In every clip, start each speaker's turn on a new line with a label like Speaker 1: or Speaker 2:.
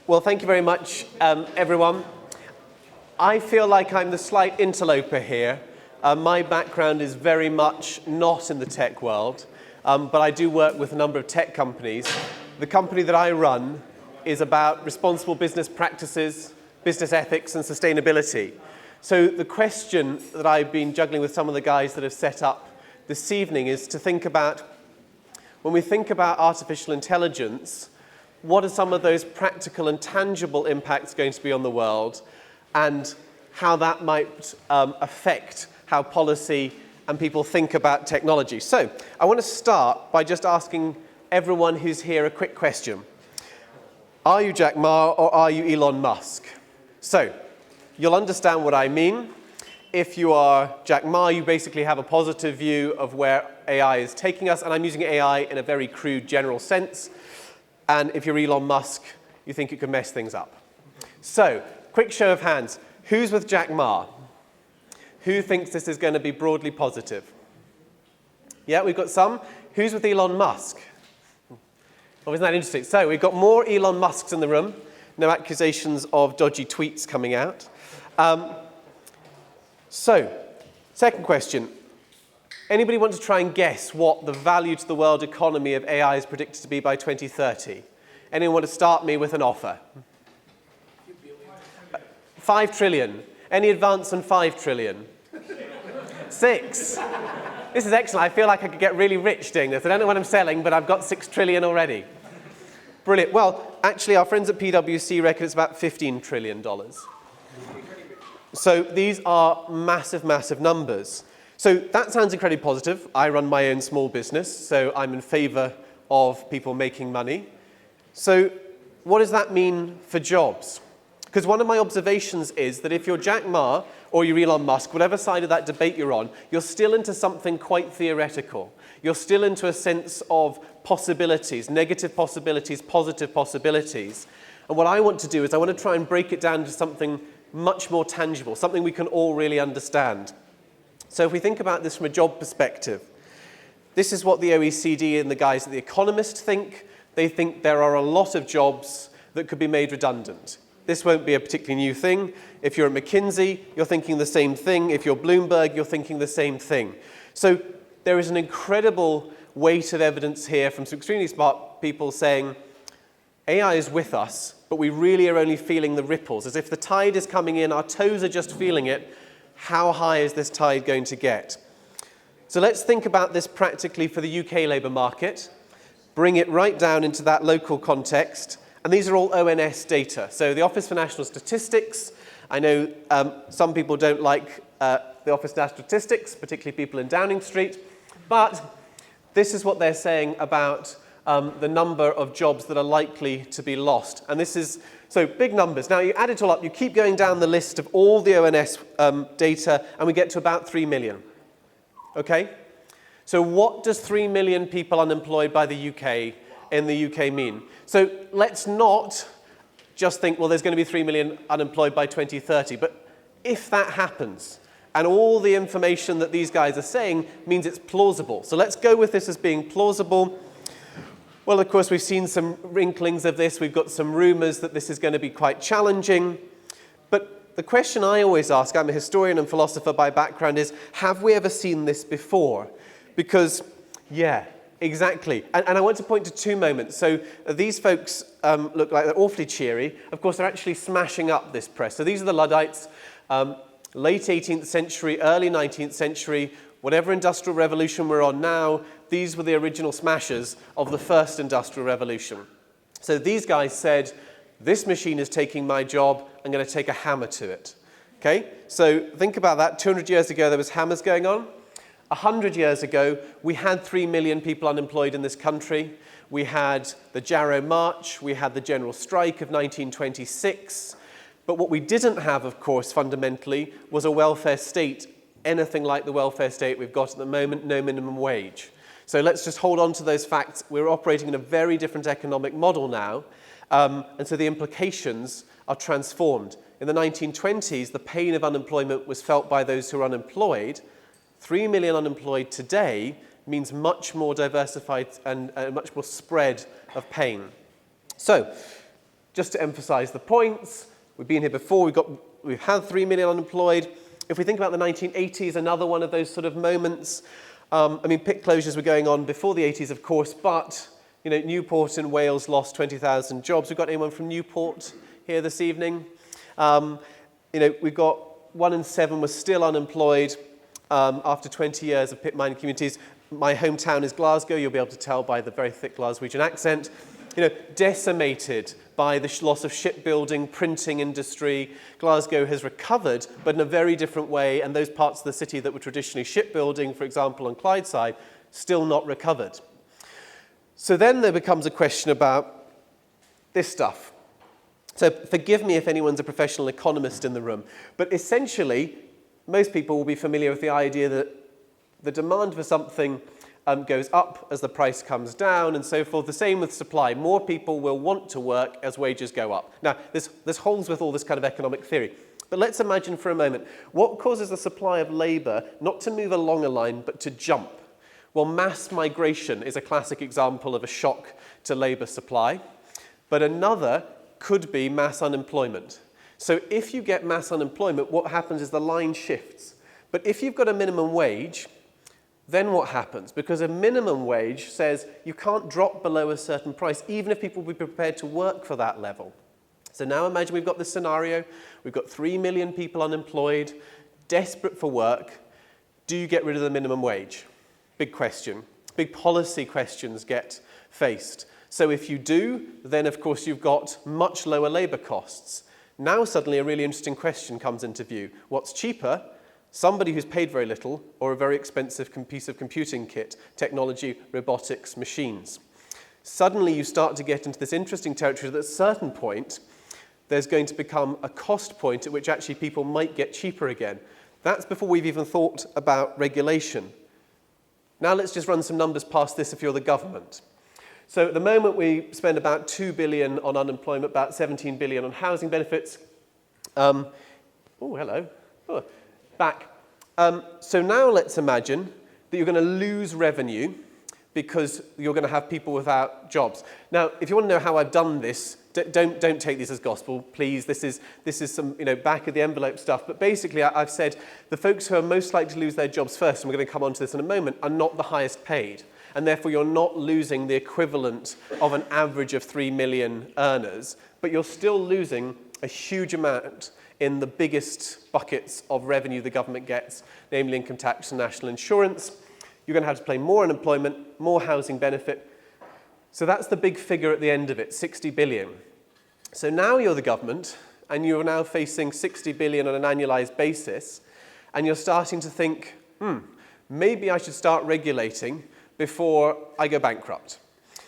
Speaker 1: Well, thank you very much, everyone. I feel like I'm the slight interloper here. My background is very much not in the tech world, but I do work with a number of tech companies. The company that I run is about responsible business practices, business ethics, and sustainability. So the question that I've been juggling with some of the guys that have set up this evening is to think about, when we think about artificial intelligence, what are some of those practical and tangible impacts going to be on the world, and how that might affect how policy and people think about technology. So I want to start by just asking everyone who's here a quick question. Are you Jack Ma or are you Elon Musk? So you'll understand what I mean. If you are Jack Ma, you basically have a positive view of where AI is taking us, and I'm using AI in a very crude general sense. And if you're Elon Musk, you think you can mess things up. So, quick show of hands. Who's with Jack Ma? Who thinks this is going to be broadly positive? Yeah, we've got some. Who's with Elon Musk? Well, isn't that interesting? So, we've got more Elon Musks in the room. No accusations of dodgy tweets coming out. So, second question. Anybody want to try and guess what the value to the world economy of AI is predicted to be by 2030? Anyone want to start me with an offer? 5 trillion. Any advance on 5 trillion? 6. This is excellent. I feel like I could get really rich doing this. I don't know what I'm selling, but I've got 6 trillion already. Brilliant. Well, actually, our friends at PwC reckon it's about $15 trillion. So these are massive, massive numbers. So that sounds incredibly positive. I run my own small business, so I'm in favor of people making money. So what does that mean for jobs? Because one of my observations is that if you're Jack Ma or you're Elon Musk, whatever side of that debate you're on, you're still into something quite theoretical. You're still into a sense of possibilities, negative possibilities, positive possibilities. And what I want to do is I want to try and break it down to something much more tangible, something we can all really understand. So if we think about this from a job perspective, this is what the OECD and the guys at The Economist think. They think there are a lot of jobs that could be made redundant. This won't be a particularly new thing. If you're at McKinsey, you're thinking the same thing. If you're Bloomberg, you're thinking the same thing. So there is an incredible weight of evidence here from some extremely smart people saying AI is with us, but we really are only feeling the ripples. As if the tide is coming in, our toes are just feeling it. How high is this tide going to get? So let's think about this practically for the UK labour market, bring it right down into that local context, and these are all ONS data. So the Office for National Statistics, I know some people don't like the Office for National Statistics, particularly people in Downing Street, but this is what they're saying about the number of jobs that are likely to be lost. And this is, so big numbers. Now you add it all up, you keep going down the list of all the ONS data, and we get to about 3 million. Okay? So what does 3 million people unemployed by the UK in the UK mean? So let's not just think, well, there's going to be 3 million unemployed by 2030, but if that happens, and all the information that these guys are saying means it's plausible. So let's go with this as being plausible. Well, of course, we've seen some inklings of this. We've got some rumors that this is going to be quite challenging. But the question I always ask, I'm a historian and philosopher by background, is have we ever seen this before? Because, yeah, exactly. And I want to point to 2 moments. So these folks look like they're awfully cheery. Of course, they're actually smashing up this press. So these are the Luddites, late 18th century, early 19th century, whatever industrial revolution we're on now, these were the original smashers of the first industrial revolution. So these guys said, this machine is taking my job, I'm going to take a hammer to it. Okay? So think about that. 200 years ago, there was hammers going on. 100 years ago, we had 3 million people unemployed in this country. We had the Jarrow March. We had the general strike of 1926. But what we didn't have, of course, fundamentally, was a welfare state, anything like the welfare state we've got at the moment, no minimum wage. So let's just hold on to those facts. We're operating in a very different economic model now, and so the implications are transformed. In the 1920s, the pain of unemployment was felt by those who were unemployed. 3 million unemployed today means much more diversified and much more spread of pain. So Just to emphasize the points, we've been here before, we've had 3 million unemployed. If we think about the 1980s, another one of those sort of moments, pit closures were going on before the 80s, of course, but Newport in Wales lost 20,000 jobs. We've got anyone from Newport here this evening? We've got 1 in 7 was still unemployed after 20 years of pit mining communities. My hometown is Glasgow. You'll be able to tell by the very thick Glaswegian accent. Decimated by the loss of shipbuilding, printing industry. Glasgow has recovered, but in a very different way, and those parts of the city that were traditionally shipbuilding, for example, on Clydeside, still not recovered. So then there becomes a question about this stuff. So forgive me if anyone's a professional economist in the room, but essentially, most people will be familiar with the idea that the demand for something goes up as the price comes down and so forth. The same with supply. More people will want to work as wages go up. Now, this holds with all this kind of economic theory. But let's imagine for a moment, what causes the supply of labour not to move along a line, but to jump? Well, mass migration is a classic example of a shock to labour supply. But another could be mass unemployment. So if you get mass unemployment, what happens is the line shifts. But if you've got a minimum wage, then what happens? Because a minimum wage says you can't drop below a certain price, even if people will be prepared to work for that level. So now imagine we've got this scenario. We've got 3 million people unemployed, desperate for work. Do you get rid of the minimum wage? Big question. Big policy questions get faced. So if you do, then of course you've got much lower labour costs. Now suddenly a really interesting question comes into view. What's cheaper? Somebody who's paid very little, or a very expensive piece of computing kit, technology, robotics, machines. Suddenly you start to get into this interesting territory that at a certain point, there's going to become a cost point at which actually people might get cheaper again. That's before we've even thought about regulation. Now let's just run some numbers past this if you're the government. So at the moment we spend about 2 billion on unemployment, about 17 billion on housing benefits. Oh, hello. Oh. Back. So now let's imagine that you're going to lose revenue because you're going to have people without jobs. Now, if you want to know how I've done this, don't take this as gospel, please. This is some back of the envelope stuff. But basically, I've said the folks who are most likely to lose their jobs first, and we're going to come on to this in a moment, are not the highest paid. And therefore, you're not losing the equivalent of an average of 3 million earners, but you're still losing a huge amount in the biggest buckets of revenue the government gets, namely income tax and national insurance. You're going to have to pay more unemployment, more housing benefit. So that's the big figure at the end of it, 60 billion. So now you're the government, and you're now facing 60 billion on an annualized basis, and you're starting to think, maybe I should start regulating before I go bankrupt.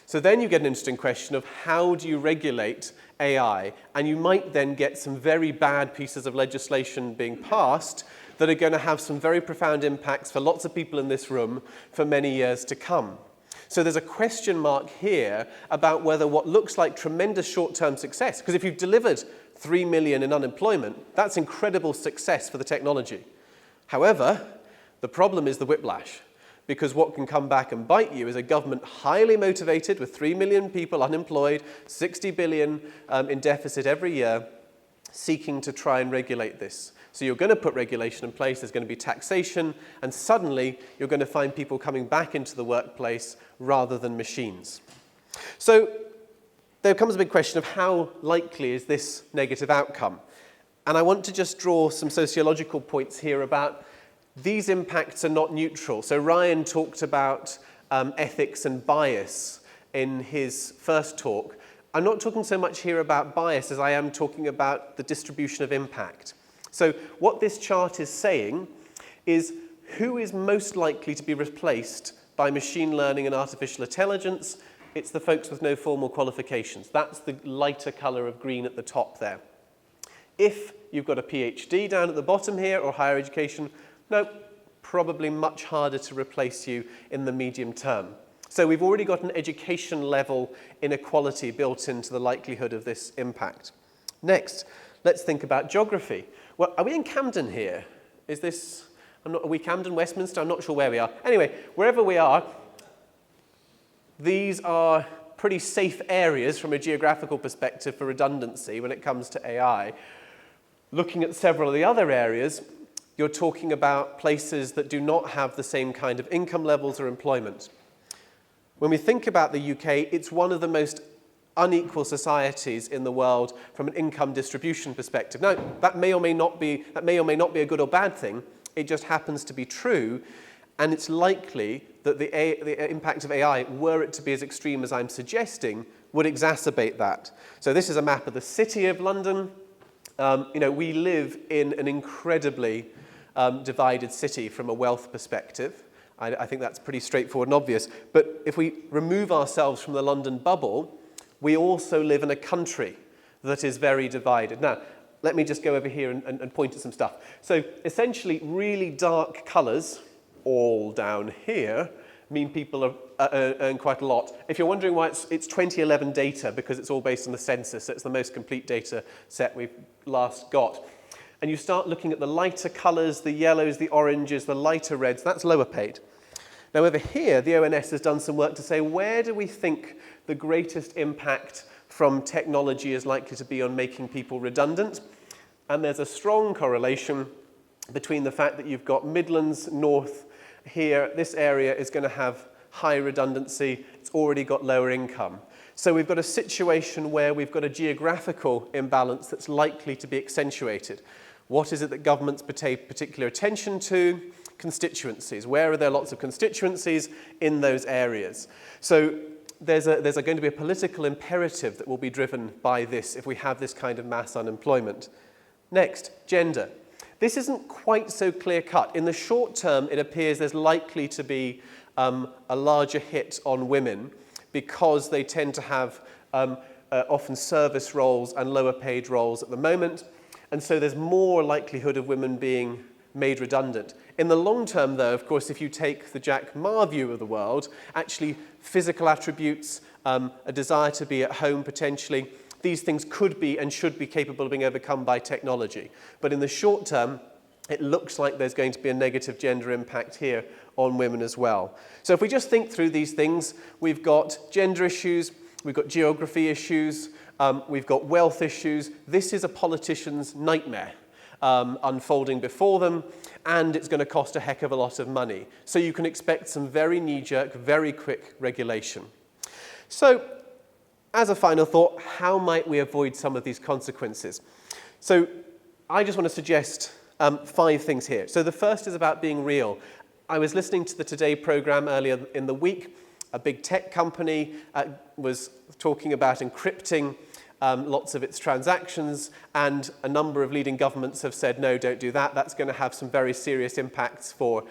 Speaker 1: So then you get an interesting question of how do you regulate AI, and you might then get some very bad pieces of legislation being passed that are going to have some very profound impacts for lots of people in this room for many years to come. So there's a question mark here about whether what looks like tremendous short-term success, because if you've delivered 3 million in unemployment, that's incredible success for the technology. However, the problem is the whiplash. Because what can come back and bite you is a government highly motivated with 3 million people unemployed, 60 billion in deficit every year, seeking to try and regulate this. So you're going to put regulation in place, there's going to be taxation, and suddenly you're going to find people coming back into the workplace rather than machines. So there comes a big question of how likely is this negative outcome? And I want to just draw some sociological points here about these impacts are not neutral. So Ryan talked about ethics and bias in his first talk. I'm not talking so much here about bias as I am talking about the distribution of impact. So what this chart is saying is who is most likely to be replaced by machine learning and artificial intelligence? It's the folks with no formal qualifications. That's the lighter color of green at the top there. If you've got a PhD down at the bottom here or higher education, no, probably much harder to replace you in the medium term. So we've already got an education level inequality built into the likelihood of this impact. Next, let's think about geography. Well, are we in Camden here? Are we Camden, Westminster? I'm not sure where we are. Anyway, wherever we are, these are pretty safe areas from a geographical perspective for redundancy when it comes to AI. Looking at several of the other areas, you're talking about places that do not have the same kind of income levels or employment. When we think about the UK, it's one of the most unequal societies in the world from an income distribution perspective. Now, that may or may not be a good or bad thing. It just happens to be true, and it's likely that the impact of AI, were it to be as extreme as I'm suggesting, would exacerbate that. So this is a map of the City of London. We live in an incredibly divided city from a wealth perspective. I think that's pretty straightforward and obvious. But if we remove ourselves from the London bubble, we also live in a country that is very divided. Now, let me just go over here and point at some stuff. So essentially, really dark colours, all down here, mean people earn quite a lot. If you're wondering why it's 2011 data, because it's all based on the census, so it's the most complete data set we've last got. And you start looking at the lighter colours, the yellows, the oranges, the lighter reds, that's lower paid. Now over here, the ONS has done some work to say, where do we think the greatest impact from technology is likely to be on making people redundant? And there's a strong correlation between the fact that you've got Midlands, North here. This area is going to have high redundancy. It's already got lower income. So we've got a situation where we've got a geographical imbalance that's likely to be accentuated. What is it that governments pay particular attention to? Constituencies. Where are there lots of constituencies? In those areas. So there's going to be a political imperative that will be driven by this if we have this kind of mass unemployment. Next, gender. This isn't quite so clear-cut. In the short term, it appears there's likely to be a larger hit on women because they tend to have often service roles and lower paid roles at the moment. And so there's more likelihood of women being made redundant. In the long term, though, of course, if you take the Jack Ma view of the world, actually physical attributes, a desire to be at home potentially, these things could be and should be capable of being overcome by technology. But in the short term, it looks like there's going to be a negative gender impact here on women as well. So if we just think through these things, we've got gender issues, we've got geography issues, we've got wealth issues. This is a politician's nightmare unfolding before them, and it's going to cost a heck of a lot of money. So you can expect some very knee-jerk, very quick regulation. So as a final thought, how might we avoid some of these consequences? So I just want to suggest 5 things here. So the first is about being real. I was listening to the Today program earlier in the week. A big tech company was talking about encrypting lots of its transactions, and a number of leading governments have said, no, don't do that. That's going to have some very serious impacts for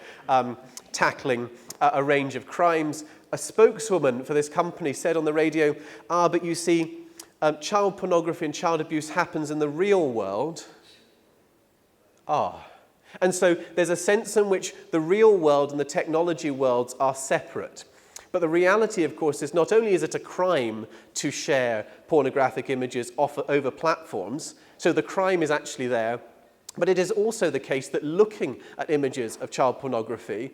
Speaker 1: tackling a range of crimes. A spokeswoman for this company said on the radio, but you see, child pornography and child abuse happens in the real world. And so there's a sense in which the real world and the technology worlds are separate. But the reality, of course, is not only is it a crime to share pornographic images over platforms, so the crime is actually there, but it is also the case that looking at images of child pornography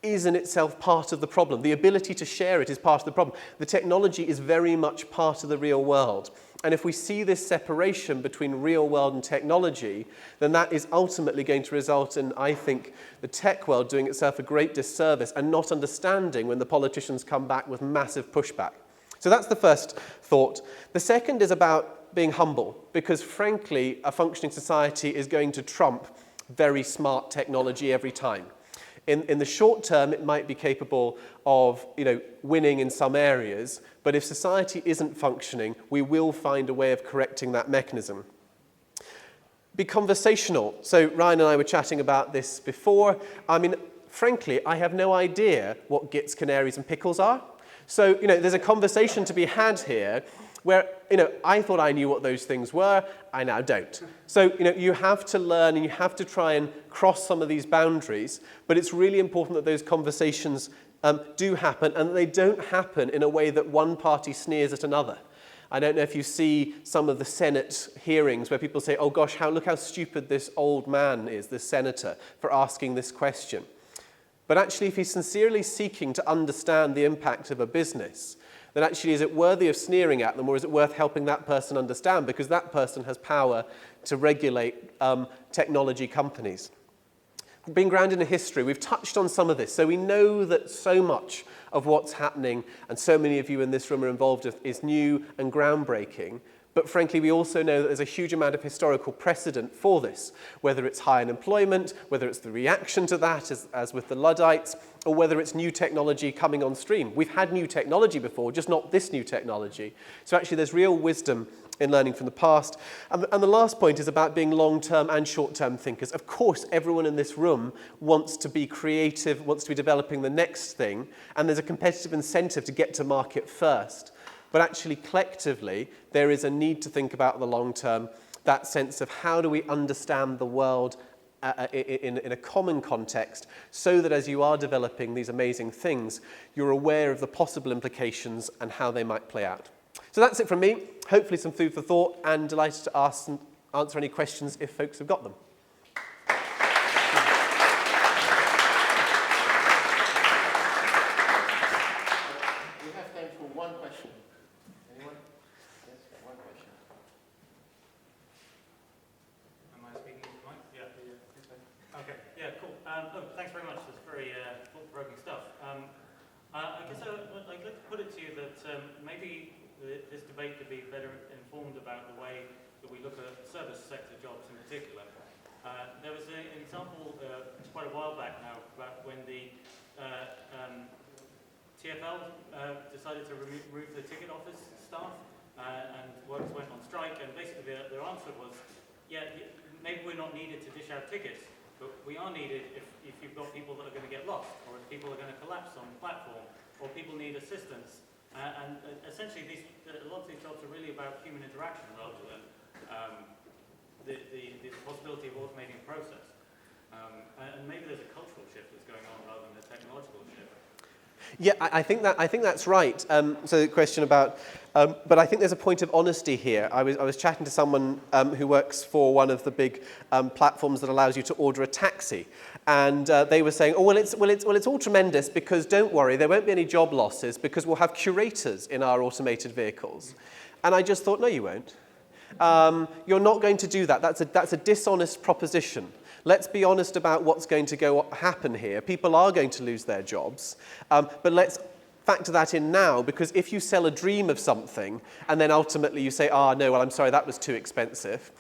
Speaker 1: is in itself part of the problem. The ability to share it is part of the problem. The technology is very much part of the real world. And if we see this separation between real world and technology, then that is ultimately going to result in, I think, the tech world doing itself a great disservice and not understanding when the politicians come back with massive pushback. So that's the first thought. The second is about being humble, because frankly, a functioning society is going to trump very smart technology every time. In the short term, it might be capable of winning in some areas, but if society isn't functioning, we will find a way of correcting that mechanism. Be conversational. So Ryan and I were chatting about this before. I mean, frankly, I have no idea what gits, canaries, and pickles are. So, there's a conversation to be had here where, I thought I knew what those things were, I now don't. So, you have to learn and you have to try and cross some of these boundaries, but it's really important that those conversations do happen, and they don't happen in a way that one party sneers at another. I don't know if you see some of the Senate hearings where people say, oh gosh, look how stupid this old man is, this senator, for asking this question. But actually, if he's sincerely seeking to understand the impact of a business, then actually is it worthy of sneering at them, or is it worth helping that person understand, because that person has power to regulate technology companies? Being grounded in history, we've touched on some of this, so we know that so much of what's happening, and so many of you in this room are involved with, is new and groundbreaking. But frankly, we also know that there's a huge amount of historical precedent for this, whether it's high unemployment, whether it's the reaction to that, as with the Luddites, or whether it's new technology coming on stream. We've had new technology before, just not this new technology. So actually, there's real wisdom in learning from the past. And the last point is about being long-term and short-term thinkers. Of course, everyone in this room wants to be creative, wants to be developing the next thing, and there's a competitive incentive to get to market first. But actually, collectively, there is a need to think about the long term, that sense of how do we understand the world in a common context, so that as you are developing these amazing things, you're aware of the possible implications and how they might play out. So that's it from me. Hopefully some food for thought, and delighted to answer any questions if folks have got them.
Speaker 2: We have time for one question. Anyone? Yes, one question.
Speaker 3: Am I speaking to the mic? Yeah. Okay. Yeah, cool. Thanks very much. That's very thought-provoking stuff. I guess I'd like to put it to you that maybe this debate could be better informed about the way that we look at service sector jobs in particular. There was an example quite a while back now about when the TfL decided to remove the ticket office staff and workers went on strike, and basically their answer was, yeah, maybe we're not needed to dish out tickets, but we are needed if you've got people that are going to get lost, or if people are going to collapse on the platform, or people need assistance. And essentially, a lot of these jobs are really about human interaction rather than the possibility of automating a process. And maybe there's a cultural shift that's going on rather than a technological shift.
Speaker 1: Yeah, I think that's right. So the question about, but I think there's a point of honesty here. I was chatting to someone who works for one of the big platforms that allows you to order a taxi, and they were saying, oh well, it's all tremendous because don't worry, there won't be any job losses because we'll have curators in our automated vehicles. And I just thought, no, you won't. You're not going to do that. That's a dishonest proposition. Let's be honest about what's going to happen here. People are going to lose their jobs, but let's factor that in now, because if you sell a dream of something and then ultimately you say, no, well, I'm sorry, that was too expensive,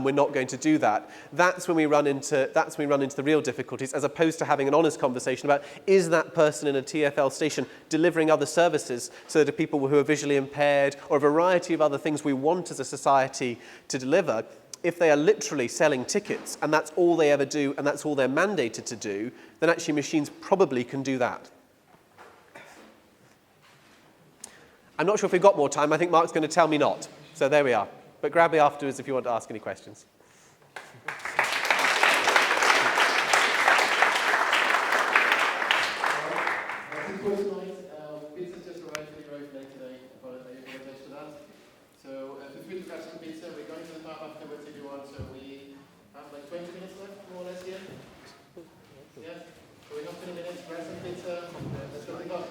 Speaker 1: we're not going to do that, that's when we run into the real difficulties, as opposed to having an honest conversation about, is that person in a TfL station delivering other services so that people who are visually impaired, or a variety of other things we want as a society to deliver. If they are literally selling tickets and that's all they ever do and that's all they're mandated to do, then actually machines probably can do that. I'm not sure if we've got more time. I think Mark's going to tell me not. So there we are. But grab me afterwards if you want to ask any questions.
Speaker 2: Pizza just arrived late today. I apologize for that. So feel free to grab some pizza. We're going to the pub afterwards if you want. So we have like 20 minutes left, more or less here. Yeah? So we have 20 minutes, grab some pizza.